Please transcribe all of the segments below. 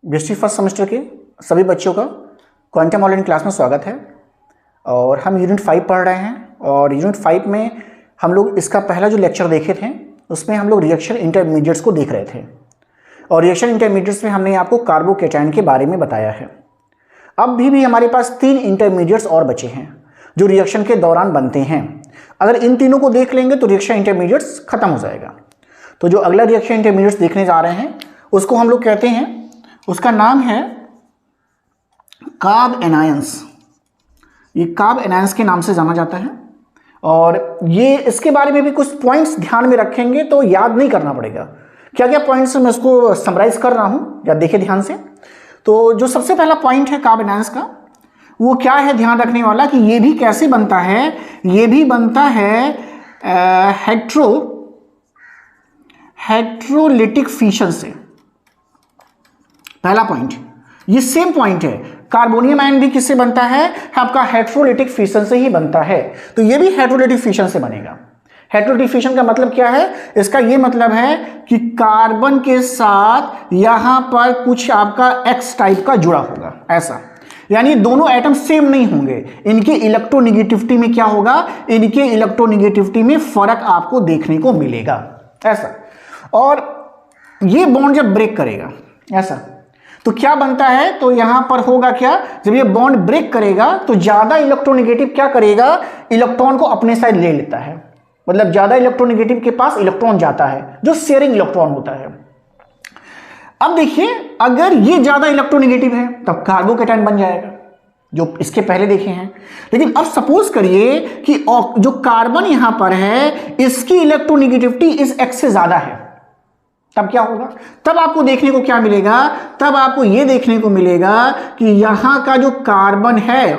BSc first semester के सभी बच्चों का क्वांटम ऑनलाइन क्लास में स्वागत है। और हम यूनिट 5 पढ़ रहे हैं और यूनिट 5 में हम लोग इसका पहला जो लेक्चर देखे थे उसमें हम लोग रिएक्शन इंटरमीडिएट्स को देख रहे थे। और रिएक्शन इंटरमीडिएट्स में हमने आपको कार्बोकेटायन के बारे में बताया है। अब भी हमारे पास 3 इंटरमीडिएट्स और बचे हैं जो रिएक्शन के दौरान बनते हैं। अगर इन तीनों को देख लेंगे तो रिएक्शन इंटरमीडिएट्स खत्म हो जाएगा। तो जो अगला रिएक्शन इंटरमीडिएट्स देखने जा रहे हैं उसको हम लोग कहते हैं, उसका नाम है कार्ब एनायंस। ये कार्ब एनायंस के नाम से जाना जाता है। और ये इसके बारे में भी कुछ पॉइंट्स ध्यान में रखेंगे तो याद नहीं करना पड़ेगा। क्या क्या पॉइंट्स मैं इसको समराइज कर रहा हूँ या देखिए ध्यान से। तो जो सबसे पहला पॉइंट है कार्ब एनायंस का, वो क्या है ध्यान रखने वाला कि ये भी कैसे बनता है। ये भी बनता है हेट्रोलिटिक फिशन से। पहला पॉइंट ये सेम पॉइंट है। कार्बोनियम आयन भी किससे बनता है? आपका हेट्रोलिटिक फिशन से ही बनता है। तो ये भी हेट्रोलिटिक फिशन से बनेगा। हेट्रोलिटिक फिशन का मतलब क्या है? इसका ये मतलब है कि कार्बन के साथ यहां पर कुछ आपका एक्स टाइप का जुड़ा होगा, ऐसा। यानी दोनों एटम सेम नहीं होंगे। इनके इलेक्ट्रोनेगेटिविटी में क्या होगा? इनके इलेक्ट्रोनेगेटिविटी में फर्क आपको देखने को मिलेगा, ऐसा। और ये बॉन्ड जब ब्रेक करेगा ऐसा तो क्या बनता है? तो यहां पर होगा क्या, जब ये बॉन्ड ब्रेक करेगा तो ज्यादा इलेक्ट्रोनेगेटिव क्या करेगा? इलेक्ट्रॉन को अपने साइड ले लेता है। मतलब ज्यादा इलेक्ट्रोनेगेटिव के पास इलेक्ट्रॉन जाता है जो शेयरिंग इलेक्ट्रॉन होता है। अब देखिए, अगर ये ज्यादा इलेक्ट्रोनेगेटिव है तब कार्बोकेटायन बन जाएगा, जो इसके पहले देखे हैं। लेकिन अब सपोज करिए कि जो कार्बन यहां पर है इसकी इलेक्ट्रोनेगेटिविटी इस एक्स से ज्यादा है, तब क्या होगा? तब आपको देखने को क्या मिलेगा? तब आपको यह देखने को मिलेगा कि यहां का जो कार्बन है,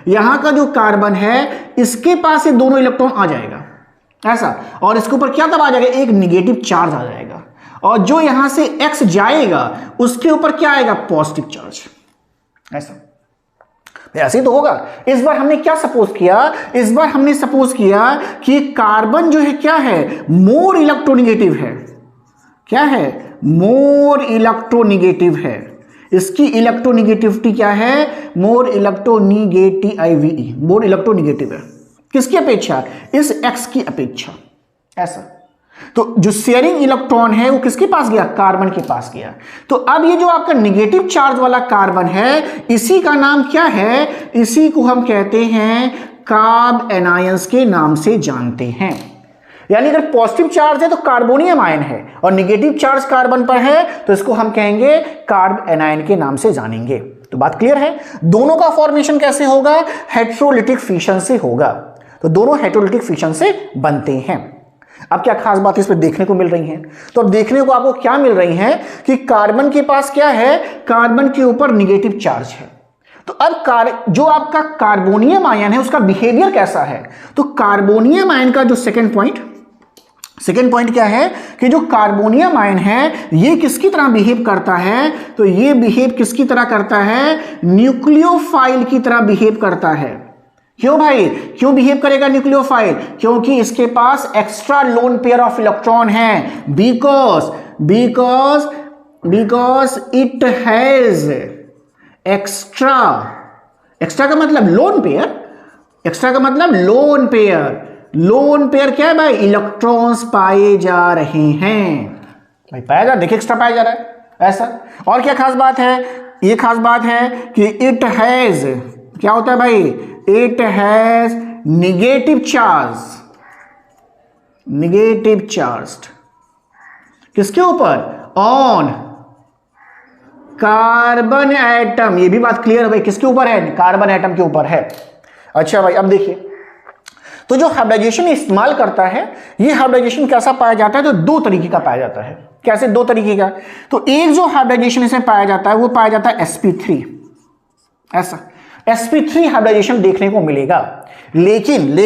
यहां का जो कार्बन है इसके पास ये दोनों इलेक्ट्रॉन आ जाएगा, ऐसा। और इसके ऊपर क्या तब आ जाएगा? एक निगेटिव चार्ज आ जाएगा। और जो यहां से एक्स जाएगा उसके ऊपर क्या आएगा? पॉजिटिव चार्ज, ऐसा। ऐसे ही तो होगा। इस बार हमने क्या सपोज किया? इस बार हमने सपोज किया कि कार्बन जो है क्या है? मोर इलेक्ट्रोनेगेटिव है। क्या है? मोर इलेक्ट्रोनेगेटिव है। इसकी इलेक्ट्रोनेगेटिविटी क्या है? मोर इलेक्ट्रोनेगेटिव, मोर इलेक्ट्रोनेगेटिव है। किसकी अपेक्षा? इस एक्स की अपेक्षा, ऐसा। तो जो शेयरिंग इलेक्ट्रॉन है वो किसके पास गया? कार्बन के पास गया। तो अब ये जो आपका निगेटिव चार्ज वाला कार्बन है इसी का नाम क्या है? इसी को हम कहते हैं कार्ब एनायंस के नाम से जानते हैं। यानी अगर पॉजिटिव चार्ज है तो कार्बोनियम आयन है और निगेटिव चार्ज कार्बन पर है तो इसको हम कहेंगे कार्ब एनायन के नाम से जानेंगे। तो बात क्लियर है? दोनों का फॉर्मेशन कैसे होगा? हेट्रोलिटिक फिशन से होगा। तो दोनों हेट्रोलिटिक फिशन से बनते हैं। अब क्या खास बात इस पर देखने को मिल रही है? तो अब देखने को आपको क्या मिल रही है कि कार्बन के पास क्या है? कार्बन के ऊपर निगेटिव चार्ज है। तो अब जो आपका कार्बोनियम आयन है उसका बिहेवियर कैसा है? तो कार्बोनियम आयन का जो सेकंड पॉइंट क्या है कि जो कार्बोनियम आयन है ये किसकी तरह बिहेव करता है? तो ये बिहेव किसकी तरह करता है? न्यूक्लियोफाइल की तरह बिहेव करता है। क्यों भाई? क्यों बिहेव करेगा न्यूक्लियोफाइल? क्योंकि इसके पास extra lone pair of electron है। बिकॉज इट हैज एक्स्ट्रा का मतलब लोन पेयर। एक्स्ट्रा का मतलब लोन पेयर। लोन पेयर क्या है भाई? इलेक्ट्रॉन्स पाए जा रहे हैं भाई, पाया जा, देखिए एक्स्ट्रा पाया जा रहा है, ऐसा। और क्या खास बात है? ये खास बात है कि इट हैज, क्या होता है भाई? इट हैज निगेटिव चार्ज किसके ऊपर? On carbon atom. ये भी बात क्लियर है भाई, किसके ऊपर है? कार्बन एटम के ऊपर है। अच्छा भाई, अब देखिए, तो जो हाइब्रिडाइजेशन इस्तेमाल करता है ये हाइब्रिडाइजेशन कैसा पाया जाता है? तो 2 तरीके का पाया जाता है। कैसे 2 तरीके का? तो एक जो हाइब्रिडाइजेशन इसमें पाया जाता है वो पाया जाता है sp3, ऐसा। sp3 हाइब्रिडाइजेशन देखने को मिलेगा। लेकिन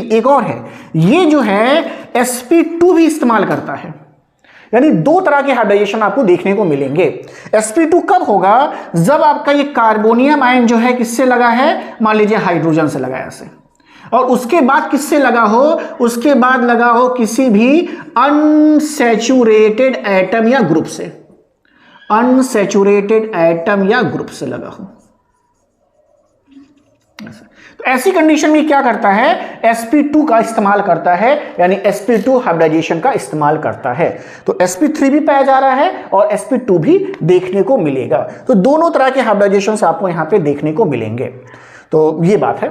एक और है, ये जो है sp2 भी इस्तेमाल करता है। यानी 2 तरह के हाइब्रिडाइजेशन आपको देखने को मिलेंगे। sp2 कब होगा? जब आपका ये कार्बोनियम आयन जो है किससे लगा है? मान लीजिए हाइड्रोजन से लगा ऐसे, और उसके बाद किससे लगा हो? उसके बाद लगा हो किसी भी अनसैचुरेटेड एटम या ग्रुप से। अनसैचुरेटेड एटम या ग्रुप से लगा हो। तो ऐसी कंडीशन में क्या करता है, sp2 का इस्तेमाल करता है, यानी sp2 हाइब्रिडाइजेशन का इस्तेमाल करता है। तो sp3 भी पाया जा रहा है और sp2 भी देखने को मिलेगा। तो दोनों तरह के हाइब्रिडाइजेशन आपको यहां पे देखने को मिलेंगे। तो ये बात है।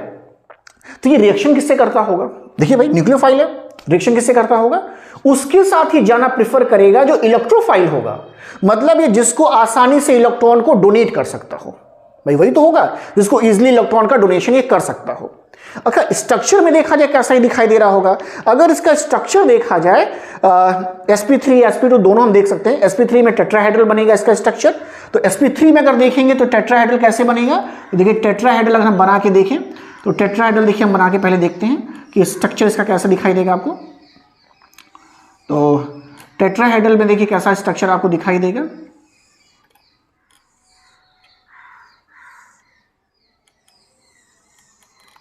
तो ये रिएक्शन किससे करता होगा? देखिए भाई, न्यूक्लियोफाइल है, रिएक्शन किससे करता होगा? उसके साथ ही जाना प्रेफर करेगा जो इलेक्ट्रोफाइल होगा, मतलब ये जिसको आसानी से इलेक्ट्रॉन को डोनेट कर सकता हो। भाई वही तो होगा जिसको इजीली इलेक्ट्रॉन का डोनेशन ये कर सकता हो। अच्छा, स्ट्रक्चर में देखा जाए कैसा ही दिखाई दे रहा होगा। अगर इसका स्ट्रक्चर देखा जाए, sp3 sp2 दोनों हम देख सकते हैं। sp3 में टेट्राहेड्रल बनेगा इसका स्ट्रक्चर। तो sp3 में अगर देखेंगे तो टेट्राहेड्रल कैसे बनेगा? तो देखिए टेट्राहेड्रल अगर हम बना के देखें तो टेट्राहेड्रल देखिए हम बना के पहले देखते हैं कि स्ट्रक्चर इसका कैसा दिखाई देगा आपको। तो टेट्राहेड्रल में देखिए कैसा स्ट्रक्चर आपको दिखाई देगा।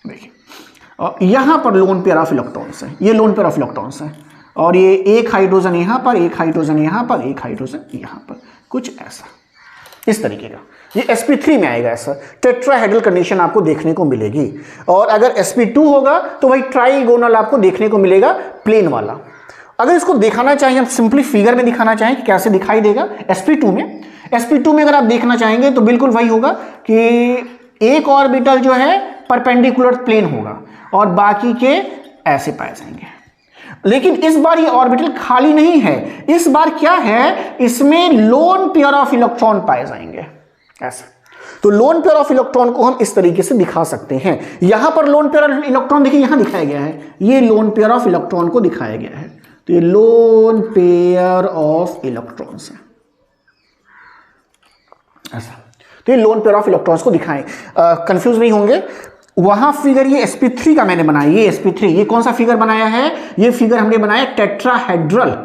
देखिए, और यहां पर लोन पेयर ऑफ इलेक्ट्रॉन्स है, ये लोन पेयर ऑफ इलेक्ट्रॉन्स है, और ये एक हाइड्रोजन यहां पर, एक हाइड्रोजन यहां पर, एक हाइड्रोजन यहां पर, कुछ ऐसा इस तरीके का। ये sp3 में आएगा, ऐसा टेट्राहेड्रल कंडीशन आपको देखने को मिलेगी। और अगर sp2 होगा तो भाई ट्राइगोनल आपको देखने को मिलेगा, प्लेन वाला। अगर इसको दिखाना चाहिए, हम सिंपली फिगर में दिखाना चाहें कि कैसे दिखाई देगा sp2 में, sp2 में अगर आप देखना चाहेंगे तो बिल्कुल वही होगा कि एक ऑर्बिटल जो है परपेंडिकुलर प्लेन होगा और बाकी के ऐसे पाए जाएंगे। लेकिन इस बार ये ऑर्बिटल खाली नहीं है, इस बार क्या है, इसमें लोन पेयर ऑफ इलेक्ट्रॉन पाए जाएंगे ऐसा। तो लोन पेयर ऑफ इलेक्ट्रॉन को हम इस तरीके से दिखा सकते हैं। यहां पर लोन पेयर ऑफ इलेक्ट्रॉन देखिए यहां दिखाया गया है, ये लोन पेयर ऑफ इलेक्ट्रॉन को दिखाया गया है। तो ये लोन पेयर ऑफ इलेक्ट्रॉन्स है ऐसा। तो ये लोन पेयर ऑफ इलेक्ट्रॉन्स को दिखाएं, कंफ्यूज नहीं होंगे। वहां फिगर ये sp3 का मैंने बनाया, ये sp3, ये कौन सा फिगर बनाया है? ये फिगर हमने बनाया टेट्राहेड्रल।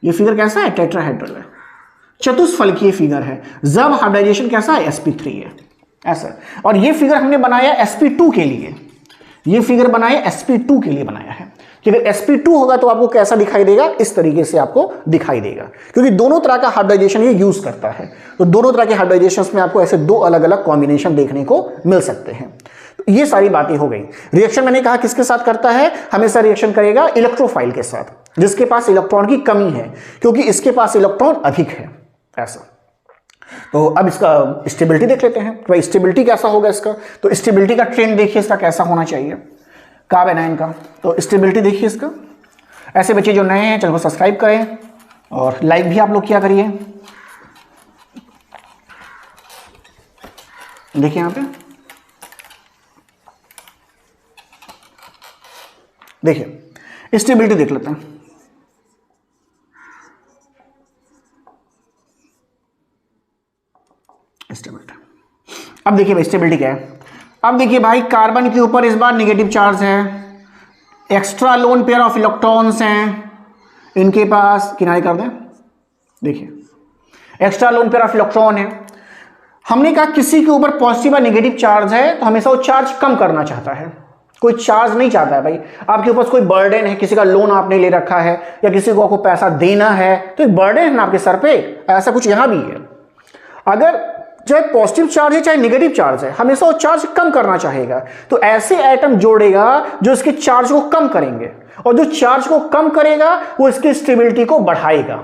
ये फिगर कैसा है? टेट्राहेड्रल है, चतुष्फलकीय फिगर है। जब हाइब्रिडाइजेशन कैसा है? sp3 है ऐसा। और ये फिगर हमने बनाया sp2 के लिए, ये फिगर बनाया sp2 के लिए बनाया है कि अगर sp2 होगा तो आपको कैसा दिखाई देगा, इस तरीके से आपको दिखाई देगा, क्योंकि दोनों तरह का हाइब्रिडाइजेशन ये यूज करता है। तो दोनों तरह के हाइब्रिडाइजेशंस में आपको ऐसे दो अलग अलग कॉम्बिनेशन देखने को मिल सकते हैं। तो ये सारी बातें हो गई। रिएक्शन मैंने कहा किसके साथ करता है? हमेशा रिएक्शन करेगा इलेक्ट्रोफाइल के साथ, जिसके पास इलेक्ट्रॉन की कमी है, क्योंकि इसके पास इलेक्ट्रॉन अधिक है ऐसा। तो अब इसका स्टेबिलिटी देख लेते हैं, भाई स्टेबिलिटी कैसा होगा इसका। तो स्टेबिलिटी का ट्रेंड देखिए इसका कैसा होना चाहिए कार्ब एनायन का। तो स्टेबिलिटी देखिए इसका। ऐसे बच्चे जो नए हैं चैनल को सब्सक्राइब करें और लाइक भी आप लोग किया करिए। देखिए यहां पे देखिए स्टेबिलिटी देख लेते हैं। स्टेबिलिटी, अब देखिए भाई स्टेबिलिटी क्या है। अब देखिए भाई कार्बन के ऊपर इस बार नेगेटिव चार्ज है, extra lone pair of electrons हैं इनके पास, किनारे कर दें। देखिए extra lone pair of electron है। हमने कहा किसी के ऊपर पॉजिटिव या नेगेटिव चार्ज है तो हमेशा वो चार्ज कम करना चाहता है, कोई चार्ज नहीं चाहता है। भाई आपके ऊपर कोई बर्डन है, किसी का लोन आपने ले रखा है या किसी को आपको पैसा देना है तो एक बर्डन है ना आपके सर पे, ऐसा कुछ यहां भी है। अगर चाहे पॉजिटिव चार्ज है चाहे नेगेटिव चार्ज है, हमेशा वो चार्ज कम करना चाहेगा। तो ऐसे एटम जोड़ेगा जो इसके चार्ज को कम करेंगे, और जो चार्ज को कम करेगा वो इसकी स्टेबिलिटी को बढ़ाएगा।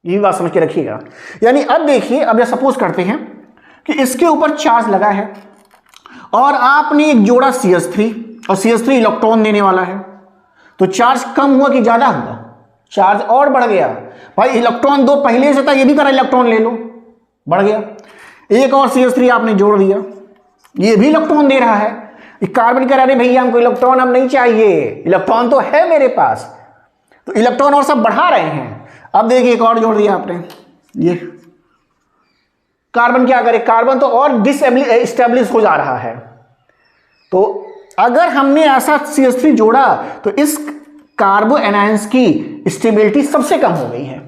ये बात समझ के रखिएगा। यानी अब देखिए, अब यह सपोज करते हैं कि इसके ऊपर चार्ज लगा है और आपने एक जोड़ा CH3 और CH3 इलेक्ट्रॉन देने वाला है, तो चार्ज कम हुआ कि ज्यादा हुआ? चार्ज और बढ़ गया। भाई इलेक्ट्रॉन दो पहले से था, ये भी करा इलेक्ट्रॉन ले लो, बढ़ गया। एक और CH3 आपने जोड़ दिया, ये भी इलेक्ट्रॉन दे रहा है। कार्बन कह रहा है भैया हमको इलेक्ट्रॉन अब नहीं चाहिए, इलेक्ट्रॉन तो है मेरे पास, तो इलेक्ट्रॉन और सब बढ़ा रहे हैं। अब देखिए एक और जोड़ दिया आपने, ये कार्बन क्या करे, कार्बन तो और डिसएस्टेब्लिश हो जा रहा है। तो अगर हमने ऐसा CH3 जोड़ा तो इस कार्बो एनायंस की स्टेबिलिटी सबसे कम हो गई है।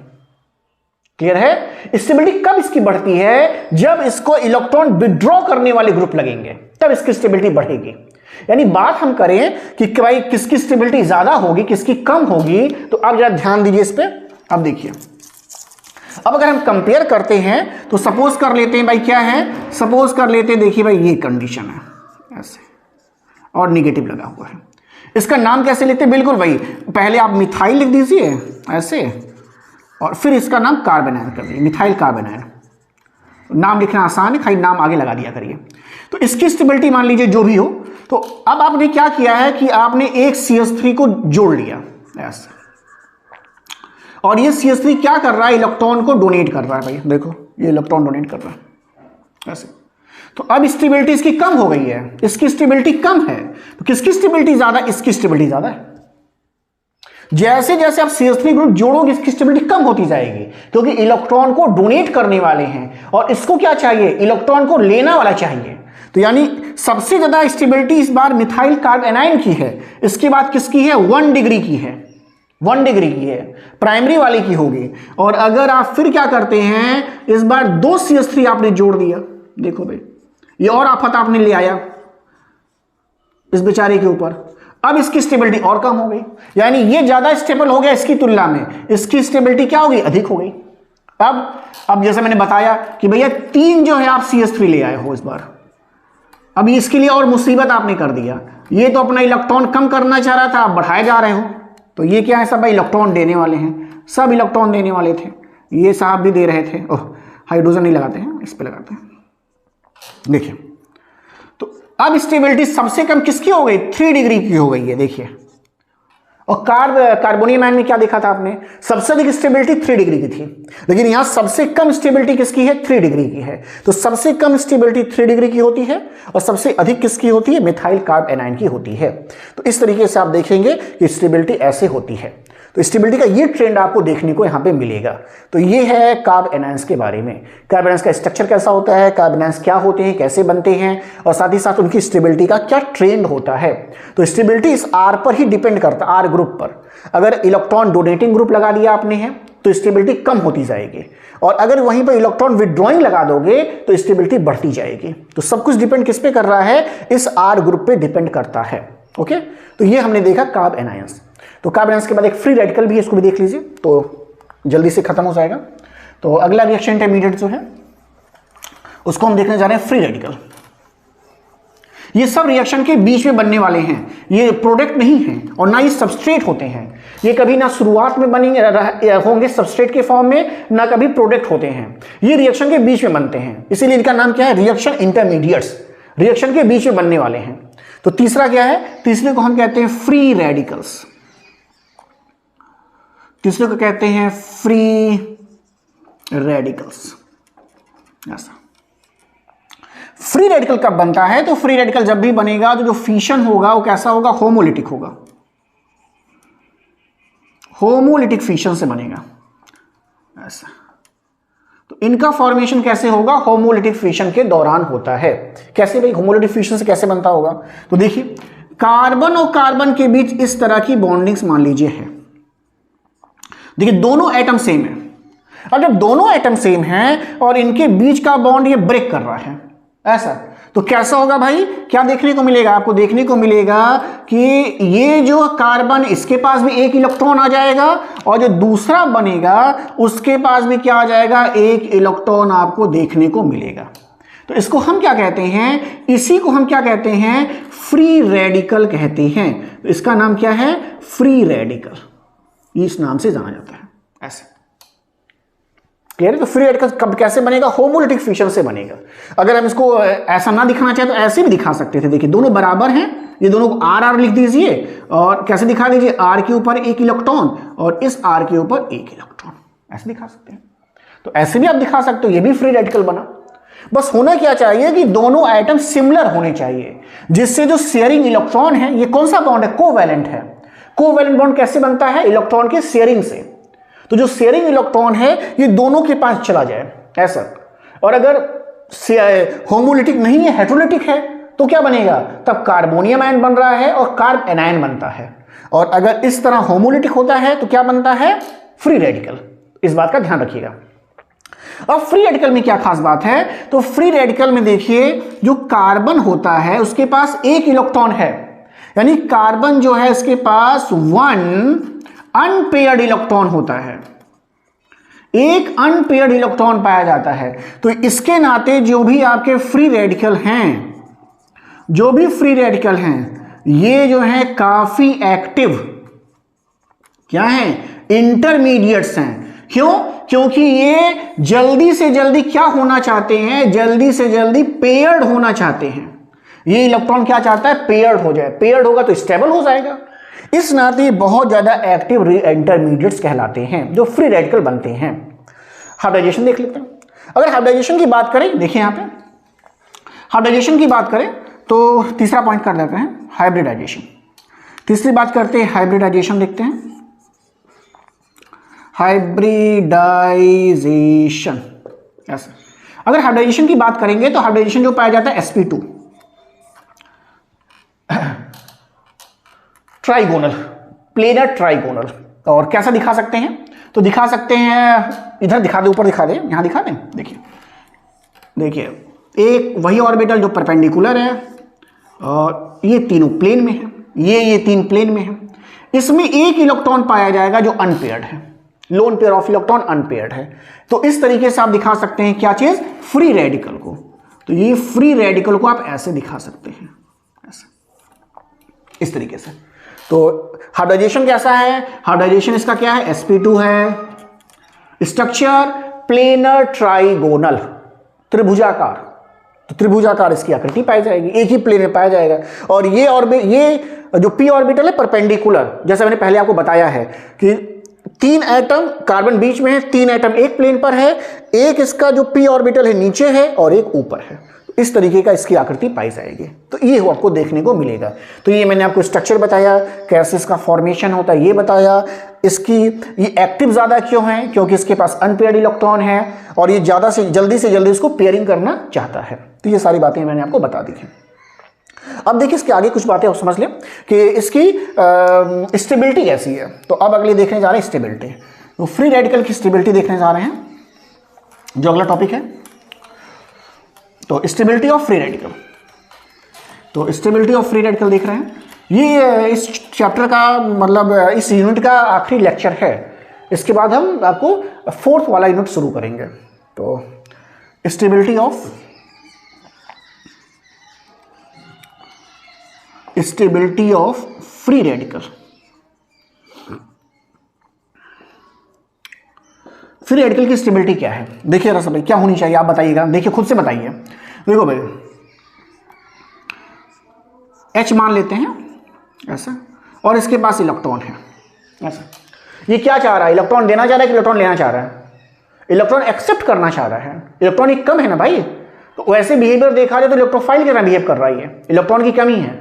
क्लियर है? स्टेबिलिटी कब इसकी बढ़ती है? जब इसको इलेक्ट्रॉन विड्रॉ करने वाले ग्रुप लगेंगे, तब इसकी स्टेबिलिटी बढ़ेगी। यानी बात हम करें कि भाई किसकी स्टेबिलिटी ज्यादा होगी किसकी कम होगी, तो आप जरा ध्यान दीजिए इस पे। अब देखिए, अब अगर हम कंपेयर करते हैं तो सपोज कर लेते हैं भाई क्या है, सपोज कर लेते हैं, देखिए भाई ये कंडीशन है ऐसे और निगेटिव लगा हुआ है। इसका नाम कैसे लेते हैं, बिल्कुल भाई पहले आप मिथाइल लिख दीजिए ऐसे और फिर इसका नाम कार्बन आयन कर दीजिए, मिथाइल कार्बन आयन। नाम लिखना आसान है, खाली नाम आगे लगा दिया करिए। तो इसकी स्टेबिलिटी मान लीजिए जो भी हो, तो अब आपने क्या किया है कि आपने एक CH3 को जोड़ लिया ऐसे, और ये CH3 क्या कर रहा है, इलेक्ट्रॉन को डोनेट कर रहा है। भाई देखो ये इलेक्ट्रॉन डोनेट कर रहा है ऐसे। तो अब स्टेबिलिटी इसकी कम हो गई है, इसकी स्टेबिलिटी कम है, तो किसकी स्टेबिलिटी ज्यादा, इसकी स्टेबिलिटी ज्यादा है। जैसे जैसे आप CH3 ग्रुप जोड़ोगे इसकी स्टेबिलिटी कम होती जाएगी, क्योंकि इलेक्ट्रॉन को डोनेट करने वाले हैं और इसको क्या चाहिए, इलेक्ट्रॉन को लेना वाला चाहिए। तो यानी सबसे ज्यादा स्टेबिलिटी इस बार मिथाइल कार्ब एनायन की है, इसके बाद किसकी है, 1 डिग्री की है, 1 डिग्री की है, प्राइमरी वाले की होगी। और अगर आप फिर क्या करते हैं, इस बार 2 CH3 आपने जोड़ दिया, देखो भाई ये और आफत आपने ले आया इस बेचारे के ऊपर, अब इसकी स्टेबिलिटी और कम हो गई, यानी ये ज्यादा स्टेबल हो गया इसकी तुलना में, इसकी स्टेबिलिटी क्या हो गई, अधिक हो गई। अब जैसे मैंने बताया कि भैया 3 जो है आप CH3 ले आए हो इस बार, अब इसके लिए और मुसीबत आपने कर दिया, ये तो अपना इलेक्ट्रॉन कम करना चाह रहा था, आप बढ़ाए जा रहे हो। तो ये क्या है, सब भाई इलेक्ट्रॉन देने वाले हैं, सब इलेक्ट्रॉन देने वाले थे, ये साहब भी दे रहे थे। ओह हाइड्रोजन नहीं लगाते हैं, इस पे लगाते हैं। देखिए तो अब स्टेबिलिटी सबसे कम किसकी हो गई, 3 डिग्री की हो गई है, देखिए। और कार्बोनियम आयन में क्या देखा था आपने, सबसे अधिक स्टेबिलिटी 3 डिग्री की थी, लेकिन यहां सबसे कम स्टेबिलिटी किसकी है, 3 डिग्री की है। तो सबसे कम स्टेबिलिटी 3 डिग्री की होती है और सबसे अधिक किसकी होती है, मिथाइल कार्ब एनायन की होती है। तो इस तरीके से आप देखेंगे कि स्टेबिलिटी ऐसे होती है। तो स्टेबिलिटी का ये ट्रेंड आपको देखने को यहां पे मिलेगा। तो ये है कार्ब एनायंस के बारे में, कार्ब एनायंस का स्ट्रक्चर कैसा होता है, कार्ब एनायंस क्या होते हैं, कैसे बनते हैं, और साथ ही साथ उनकी स्टेबिलिटी का क्या ट्रेंड होता है। तो स्टेबिलिटी इस R पर ही डिपेंड करता है, R ग्रुप पर। अगर इलेक्ट्रॉन डोनेटिंग ग्रुप लगा दिया आपने है तो स्टेबिलिटी कम होती जाएगी, और अगर वहीं पर इलेक्ट्रॉन विड्रॉइंग लगा दोगे तो स्टेबिलिटी बढ़ती जाएगी। तो सब कुछ डिपेंड किस पे कर रहा है, इस R ग्रुप पे डिपेंड करता है। ओके, तो ये हमने देखा कार्ब एनायंस। तो कार्ब एनायंस के बाद एक फ्री रेडिकल भी है, इसको भी देख लीजिए तो जल्दी से खत्म हो जाएगा। तो अगला रिएक्शन इंटरमीडिएट जो है उसको हम देखने जा रहे हैं फ्री रेडिकल। ये सब रिएक्शन के बीच में बनने वाले हैं, ये प्रोडक्ट नहीं हैं और ना ये सबस्ट्रेट होते हैं। ये कभी ना शुरुआत में बनेंगे होंगे सबस्ट्रेट के फॉर्म में, ना कभी प्रोडक्ट होते हैं। ये रिएक्शन के बीच में बनते हैं, इसीलिए इनका नाम क्या है, रिएक्शन इंटरमीडिएट्स, रिएक्शन के बीच में बनने वाले हैं। तो तीसरा क्या है, तीसरे को हम कहते हैं फ्री रेडिकल्स, तीसरे को कहते हैं फ्री रेडिकल्स। ऐसा फ्री रेडिकल कब बनता है, तो फ्री रेडिकल जब भी बनेगा तो जो फिशन होगा वो कैसा होगा, होमोलिटिक होगा, होमोलिटिक फिशन से बनेगा ऐसा। तो इनका फॉर्मेशन कैसे होगा, होमोलिटिक फिशन के दौरान होता है। कैसे भाई, होमोलिटिक फिशन से कैसे बनता होगा, तो देखिए कार्बन और कार्बन के बीच इस तरह की बॉन्डिंग्स मान लीजिए है, देखिए दोनों एटम सेम है। अब जब दोनों एटम सेम हैं और इनके बीच का बॉन्ड ये ब्रेक कर रहा है ऐसा, तो कैसा होगा भाई, क्या देखने को मिलेगा आपको, देखने को मिलेगा कि ये जो कार्बन इसके पास भी एक इलेक्ट्रॉन आ जाएगा और जो दूसरा बनेगा उसके पास भी क्या आ जाएगा, एक इलेक्ट्रॉन आपको देखने को मिलेगा। तो इसको हम क्या कहते हैं, इसी को हम क्या कहते हैं, फ्री रेडिकल कहते हैं। तो इसका नाम क्या है, फ्री रेडिकल, इस नाम से जाना जाता है ऐसे। क्लियर है। तो फ्री रेडिकल कब कैसे बनेगा, होमोलिटिक फिशन से बनेगा। अगर हम इसको ऐसा ना दिखाना चाहे तो ऐसे भी दिखा सकते थे, देखिए दोनों बराबर हैं, ये दोनों को आर आर लिख दीजिए और कैसे दिखा दीजिए, आर के ऊपर एक इलेक्ट्रॉन और इस आर के ऊपर एक इलेक्ट्रॉन, ऐसे दिखा सकते हैं। तो ऐसे भी आप दिखा सकते हो, ये भी फ्री रेडिकल बना। बस होना क्या चाहिए कि दोनों आइटम सिमिलर होने चाहिए, जिससे जो शेयरिंग इलेक्ट्रॉन है, ये कौन सा बॉन्ड है, कोवैलेंट है। कोवैलेंट बॉन्ड कैसे बनता है, इलेक्ट्रॉन के शेयरिंग से। तो जो शेयरिंग इलेक्ट्रॉन है ये दोनों के पास चला जाए ऐसा। और अगर होमोलिटिक नहीं है, हेटेरोलिटिक है, तो क्या बनेगा, तब कार्बोनियम आयन बन रहा है और कार्ब एनायन बनता है। और अगर इस तरह होमोलिटिक होता है तो क्या बनता है, फ्री रेडिकल। इस बात का ध्यान रखिएगा। अब फ्री रेडिकल में क्या खास बात है, तो फ्री रेडिकल में देखिए जो कार्बन होता है उसके पास एक इलेक्ट्रॉन है, यानी कार्बन जो है इसके पास 1 अनपेयर्ड इलेक्ट्रॉन होता है। एक अनपेयर्ड इलेक्ट्रॉन पाया जाता है। तो इसके नाते जो भी आपके फ्री रेडिकल हैं, जो भी फ्री रेडिकल हैं, ये जो है काफी एक्टिव क्या है, इंटरमीडिएट्स हैं। क्यों? क्योंकि ये जल्दी से जल्दी क्या होना चाहते हैं, जल्दी से जल्दी पेयर्ड होना चाहते हैं। ये इलेक्ट्रॉन क्या चाहता है, पेयर्ड हो जाए। पेयर्ड होगा तो स्टेबल हो जाएगा। इस नाते बहुत ज्यादा एक्टिव इंटरमीडिएट्स कहलाते हैं जो फ्री रेडिकल बनते हैं। हाइब्रिडाइजेशन देख लेते हैं। अगर हाइब्रिडाइजेशन की बात करें, देखिए यहां पे हाइब्रिडाइजेशन की बात करें तो तीसरा पॉइंट कर लेते हैं हाइब्रिडाइजेशन। तीसरी बात करते हैं हाइब्रिडाइजेशन, देखते हैं हाइब्रिडाइजेशन। ऐसा अगर हाइब्रिडाइजेशन की बात करेंगे तो हाइब्रिडाइजेशन जो पाया जाता है sp2 ट्राइगोनल, प्लेनर ट्राइगोनल। और कैसा दिखा सकते हैं, तो दिखा सकते हैं, इधर दिखा दे, ऊपर दिखा दे, यहां दिखा दें। देखिए देखिए एक वही ऑर्बिटल जो परपेंडिकुलर है और ये तीनों प्लेन में है, ये तीन प्लेन में है। इसमें एक इलेक्ट्रॉन पाया जाएगा जो अनपेयर्ड है, loan pair of electron unpaired है। तो इस तरीके से आप दिखा सकते हैं क्या चीज, फ्री रेडिकल को। तो ये फ्री रेडिकल को आप ऐसे दिखा सकते हैं, ऐसे इस तरीके से। तो हाइब्रिडाइजेशन कैसा है, हाइब्रिडाइजेशन इसका क्या है, sp2 है। स्ट्रक्चर प्लेनर ट्राइगोनल, त्रिभुजाकार। तो त्रिभुजाकार इसकी आकृति पाई जाएगी, एक ही प्लेन में पाया जाएगा। और ये जो p ऑर्बिटल है परपेंडिकुलर, जैसा मैंने पहले आपको बताया है कि तीन एटम कार्बन बीच में है, तीन एटम एक प्लेन पर है, एक इसका जो p ऑर्बिटल है नीचे है और एक ऊपर है। इस तरीके का इसकी आकृति पाई जाएगी। तो ये आपको देखने को मिलेगा। तो ये मैंने आपको स्ट्रक्चर बताया, कैसे इसका फॉर्मेशन होता है ये बताया। इसकी ये एक्टिव ज़्यादा क्यों है, क्योंकि इसके पास अनपेयर्ड इलेक्ट्रॉन है और ये ज़्यादा से जल्दी इसको पेयरिंग करना चाहता है। तो ये सारी बातें मैंने आपको बता दी हैं। अब देखिए इसके आगे कुछ बातें आप समझ लें कि इसकी स्टेबिलिटी कैसी है। तो अब अगले देखने जा रहे हैं स्टेबिलिटी। तो फ्री रेडिकल की स्टेबिलिटी देखने जा रहे हैं, जो अगला टॉपिक है। तो स्टेबिलिटी ऑफ फ्री रेडिकल। तो स्टेबिलिटी ऑफ फ्री रेडिकल देख रहे हैं, ये इस चैप्टर का मतलब इस यूनिट का आखिरी लेक्चर है। इसके बाद हम आपको फोर्थ वाला यूनिट शुरू करेंगे। तो stability of free radical. Free radical की स्टेबिलिटी क्या है, देखिए जरा सब क्या होनी चाहिए आप बताइएगा, देखिए खुद से बताइए। देखो भाई H मान लेते हैं ऐसा, और इसके पास इलेक्ट्रॉन है ऐसा। ये क्या चाह रहा है, इलेक्ट्रॉन देना चाह रहा है कि इलेक्ट्रॉन लेना चाह रहा है, इलेक्ट्रॉन एक्सेप्ट करना चाह रहा है। इलेक्ट्रॉन एक कम है ना भाई, तो वैसे बिहेवियर देखा जाए तो इलेक्ट्रोफाइल की तरह बिहेव कर रहा है, इलेक्ट्रॉन की कमी है।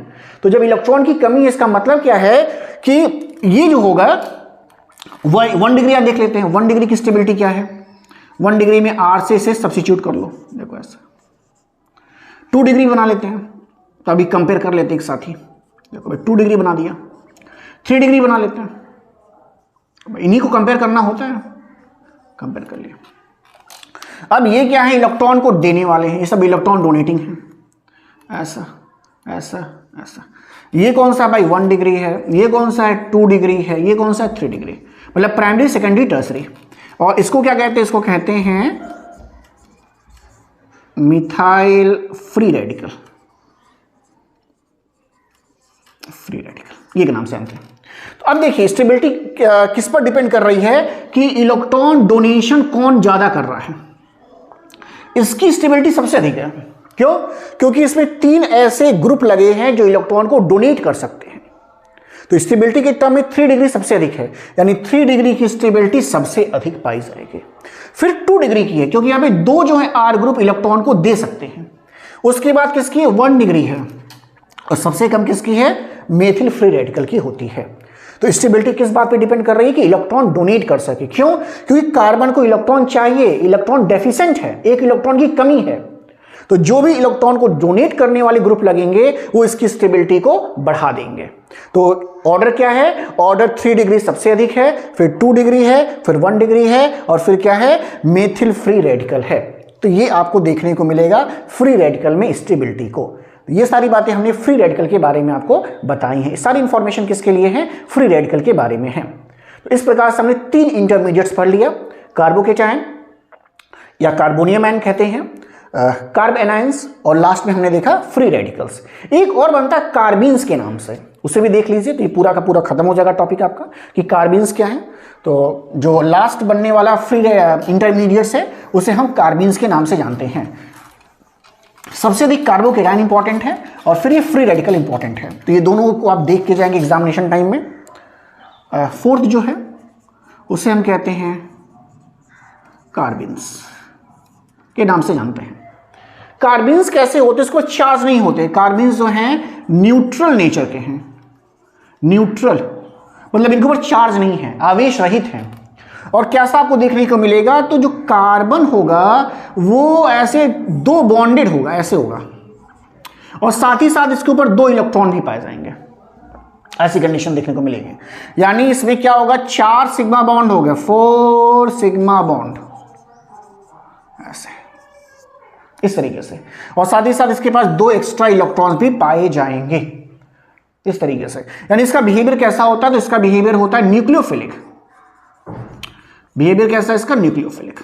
तो जब इलेक्ट्रॉन की कमी है इसका मतलब क्या है कि ये जो होगा 1 डिग्री आप देख लेते हैं। 1 डिग्री की स्टेबिलिटी क्या है, 1 डिग्री में R से सब्स्टिट्यूट कर लो, देखो ऐसा। 2 डिग्री बना लेते हैं, तो अभी कंपेयर कर लेते हैं एक साथ ही। देखो भाई 2 डिग्री बना दिया। 3 डिग्री बना लेते हैं, इन्हीं को कंपेयर करना होता है, कंपेयर कर लिया। अब ये क्या है, इलेक्ट्रॉन को देने वाले हैं, ये सब इलेक्ट्रॉन डोनेटिंग है, ऐसा ऐसा ऐसा। ये कौन सा भाई 1 डिग्री है, ये कौन सा है 2 डिग्री है, ये कौन सा है 3 डिग्री, मतलब प्राइमरी सेकेंडरी टर्सरी। और इसको क्या कहते हैं, इसको कहते हैं methyl free radical. Free radical ये के नाम से जानते हैं। तो अब देखिए स्टेबिलिटी किस पर डिपेंड कर रही है कि इलेक्ट्रॉन डोनेशन कौन ज्यादा कर रहा है। इसकी स्टेबिलिटी सबसे अधिक है। क्यों? क्योंकि इसमें 3 ऐसे ग्रुप लगे हैं जो इलेक्ट्रॉन को डोनेट कर सकते हैं। तो स्टेबिलिटी के टर्म में 3 डिग्री सबसे अधिक है, यानी 3 डिग्री की स्टेबिलिटी सबसे अधिक पाई जाएगी। फिर 2 डिग्री की है, क्योंकि यहां पे 2 जो है आर ग्रुप इलेक्ट्रॉन को दे सकते हैं। उसके बाद किसकी है, 1 डिग्री है, और सबसे कम किसकी है, मेथिल फ्री रेडिकल की होती है। तो स्टेबिलिटी किस बात पे डिपेंड कर रही है कि इलेक्ट्रॉन डोनेट कर सके। क्यों? क्योंकि कार्बन को इलेक्ट्रॉन चाहिए, इलेक्ट्रॉन डेफिशिएंट है, एक इलेक्ट्रॉन की कमी है। तो जो भी इलेक्ट्रॉन को डोनेट करने वाले ग्रुप लगेंगे वो इसकी स्टेबिलिटी को बढ़ा देंगे। तो ऑर्डर क्या है, ऑर्डर 3 डिग्री सबसे अधिक है, फिर 2 डिग्री है, फिर 1 डिग्री है, और फिर क्या है, मेथिल फ्री रेडिकल है। तो ये आपको देखने को मिलेगा फ्री रेडिकल में स्टेबिलिटी को। ये सारी बातें हमने फ्री रेडिकल के बारे में आपको बताई हैं। सारी इंफॉर्मेशन किसके लिए है, फ्री रेडिकल के बारे में है। तो इस प्रकार से हमने 3 इंटरमीडिएट्स पढ़ लिया। कार्बोकेटायन या कार्बोनियम आयन कहते हैं, कार्ब एनायंस, और लास्ट में हमने देखा फ्री रेडिकल्स। एक और बनता है कार्बीन्स के नाम से, उसे भी देख लीजिए। तो ये पूरा का पूरा खत्म हो जाएगा टॉपिक आपका कि कार्बीन्स क्या है। तो जो लास्ट बनने वाला फ्री इंटरमीडिएट्स है उसे हम कार्बीन्स के नाम से जानते हैं। सबसे अधिक कार्बोकेटायन इंपॉर्टेंट है और फिर ये फ्री रेडिकल इंपॉर्टेंट है। तो ये दोनों को आप देख के जाएंगे एग्जामिनेशन टाइम में। फोर्थ जो है उसे हम कहते हैं कार्बीन्स के नाम से जानते हैं। कार्बीन्स कैसे होते हैं, इसको चार्ज नहीं होते। कार्बीन्स जो हैं न्यूट्रल नेचर के हैं। न्यूट्रल मतलब इनके ऊपर चार्ज नहीं है, आवेश रहित हैं। और कैसा आपको देखने को मिलेगा, तो जो कार्बन होगा वो ऐसे दो बॉन्डेड होगा, ऐसे होगा, और साथ ही साथ इसके ऊपर 2 इलेक्ट्रॉन भी पाए जाएंगे। ऐसी कंडीशन देखने को मिलेगी। यानी इसमें क्या होगा, 4 सिग्मा बॉन्ड हो गया, 4 सिग्मा बॉन्ड, ऐसे इस तरीके से, और साथ ही साथ इसके पास 2 एक्स्ट्रा इलेक्ट्रॉन्स भी पाए जाएंगे इस तरीके से। यानी इसका बिहेवियर कैसा होता है, तो इसका बिहेवियर होता है न्यूक्लियोफिलिक। बिहेवियर कैसा है इसका, न्यूक्लियोफिलिक।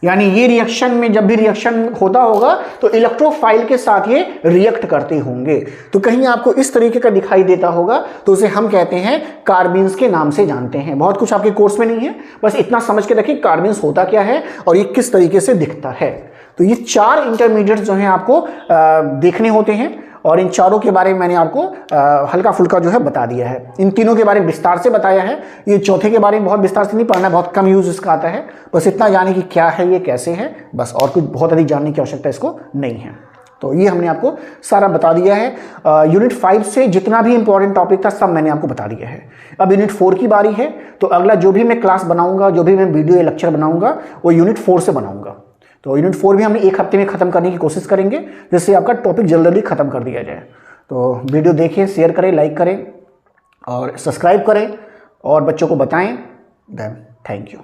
यानी ये रिएक्शन में जब भी रिएक्शन होता होगा तो इलेक्ट्रोफाइल के साथ ये रिएक्ट करते होंगे। तो कहीं आपको इस तरीके का दिखाई देता होगा तो उसे हम कहते हैं कार्बीन्स के नाम से जानते हैं। बहुत कुछ आपके कोर्स में नहीं है, बस इतना समझ के रखिए कार्बीन्स होता क्या है और ये किस तरीके से दिखता है। तो ये 4 इंटरमीडिएट जो हैं आपको देखने होते हैं, और इन चारों के बारे में मैंने आपको हल्का फुल्का जो है बता दिया है। इन तीनों के बारे में विस्तार से बताया है। ये चौथे के बारे में बहुत विस्तार से नहीं पढ़ना, बहुत कम यूज इसका आता है। बस इतना जाने कि क्या है, ये कैसे है, बस, और कुछ बहुत अधिक जानने की आवश्यकता इसको नहीं है। तो ये हमने आपको सारा बता दिया है। यूनिट 5 से जितना भी इंपॉर्टेंट टॉपिक था सब मैंने आपको बता दिया है। अब यूनिट 4 की बारी है। तो अगला जो भी मैं क्लास बनाऊंगा, जो भी मैं वीडियो या लेक्चर बनाऊंगा, वो यूनिट 4 से बनाऊंगा। तो यूनिट 4 भी हम 1 हफ्ते में खत्म करने की कोशिश करेंगे, जिससे आपका टॉपिक जल्दी खत्म कर दिया जाए। तो वीडियो देखें, शेयर करें, लाइक करें और सब्सक्राइब करें और बच्चों को बताएं। Then thank you.